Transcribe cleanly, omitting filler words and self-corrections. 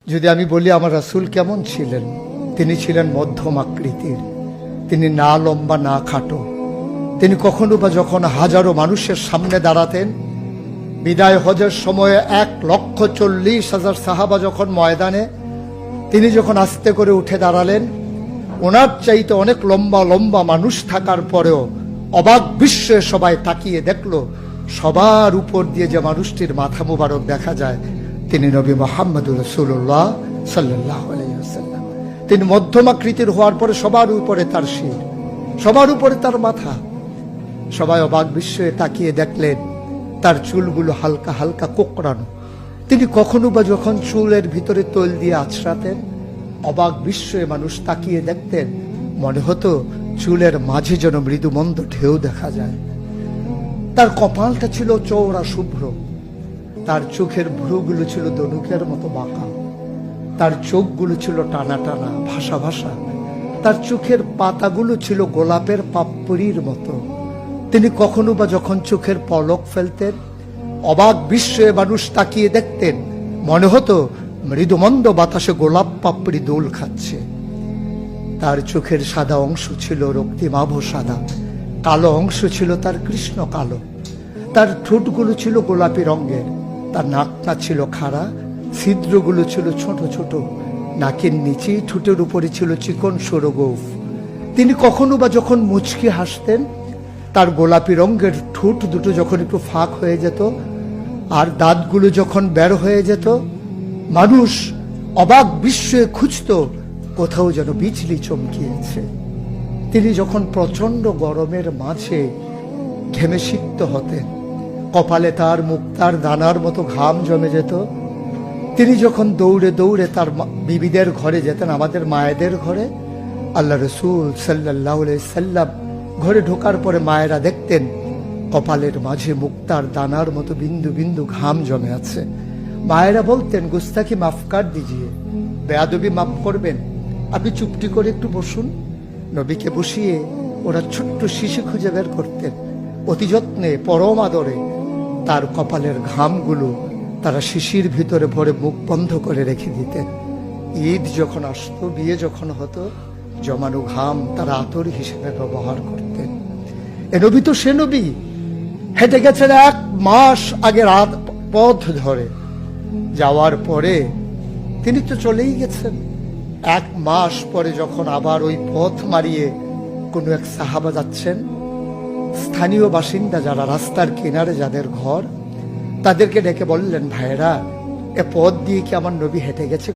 যদি আমি বলি আমার রাসূল কেমন ছিলেন, তিনি ছিলেন মধ্যম আকৃতির। তিনি না লম্বা না খাটো। তিনি কখনো বা যখন হাজারো মানুষের সামনে দাঁড়াতেন, বিদায় হজের সময়ে 1,40,000 সাহাবা যখন ময়দানে, তিনি যখন আস্তে করে উঠে দাঁড়ালেন, ওনার চাইতে অনেক লম্বা লম্বা মানুষ থাকার পরেও অবাক বিস্ময়ে সবাই তাকিয়ে দেখলো, সবার উপর দিয়ে যে মানুষটির মাথা মুবারক দেখা যায়, তিনি নবী মুহাম্মদুর রাসূলুল্লাহ সাল্লাল্লাহু আলাইহি ওয়াসাল্লাম। তিনি মধ্যমাকৃতির হওয়ার পরে সবার উপরে তার শির, সবার উপরে তার মাথা। সবাই অবাক বিস্ময়ে তাকিয়ে দেখলেন তার চুলগুলো হালকা হালকা কোঁকড়ানো। তিনি কখনো বা যখন চুলের ভিতরে তৈল দিয়ে আছড়াতেন, অবাক বিস্ময়ে মানুষ তাকিয়ে দেখতেন, মনে হতো চুলের মাঝে যেন মৃদুমন্দ ঢেউ দেখা যায়। তার কপালটা ছিল চওড়া শুভ্র, তার চোখের ভ্রুগুলো ছিল ধনুকের মতো বাঁকা, তার চোখগুলো ছিল টানা টানা ভাসা ভাসা, তার চোখের পাতাগুলো ছিল গোলাপের পাপড়ির মতো। তিনি কখনো বা যখন চোখের পলক ফেলতেন, অবাক বিস্ময়ে মানুষ তাকিয়ে দেখতেন, মনে হতো মৃদুমন্দ বাতাসে গোলাপ পাপড়ি দোল খাচ্ছে। তার চোখের সাদা অংশ ছিল রক্তিমাভ সাদা, কালো অংশ ছিল তার কৃষ্ণ কালো। তার ঠোঁটগুলো ছিল গোলাপি রঙের, তার নাকটা ছিল খাড়া, ছিদ্রগুলো ছিল ছোট ছোট, নাকের নিচে ঠোঁটের উপরে ছিল চিকন সরু গোঁফ। তিনি কখনো বা যখন মুচকি হাসতেন, তার গোলাপি রঙের ঠোঁট দুটো যখন একটু ফাঁক হয়ে যেত আর দাঁতগুলো যখন বের হয়ে যেত, মানুষ অবাক বিস্ময়ে খুঁজত কোথাও যেন বিজলি চমকিয়েছে। তিনি যখন প্রচন্ড গরমের মাঝে ঘেমে সিক্ত হতেন, কপালে তার মুক্তার দানার মতো ঘাম জমে যেত। তিনি যখন দৌড়ে দৌড়ে তার বিবিদের ঘরে যেতেন, আমাদের মায়েদের ঘরে, আল্লাহ রাসূল সাল্লাল্লাহু আলাইহি সাল্লাম ঘরে ঢোকার পরে মায়েরা দেখতেন কপালের মাঝে মুক্তার দানার মতো বিন্দু বিন্দু ঘাম জমে আছে। মায়েরা বলতেন, গুস্তাখি মাফ কর দিজিয়ে, বেয়াদবি মাফ করবেন, আপনি চুপটি করে একটু বসুন। নবীকে বসিয়ে ওরা ছোট্ট শিশু খুঁজে বের করতেন, অতি যত্নে পরম আদরে তার কপালের ঘামগুলো তারা শিশির ভিতরে ভরে মুখ বন্ধ করে রেখে দিতেন। ঈদ যখন আসতো, বিয়ে যখন হতো, জমানো ঘাম তারা আতর হিসেবে ব্যবহার করতেন। এ নবী তো সে নবী, হেঁটে গেছেন 1 মাস আগে রাত পথ ধরে, যাওয়ার পরে তিনি তো চলেই গেছেন। 1 মাস পরে যখন আবার ওই পথ মারিয়ে কোনো এক সাহাবা যাচ্ছেন, স্থানীয় বাসিন্দা যারা রাস্তার কিনারে যাদের ঘর, তাদেরকে ডেকে বললেন, ভাইরা, এ পথ দিয়ে কি আমার নবী হেঁটে গেছে?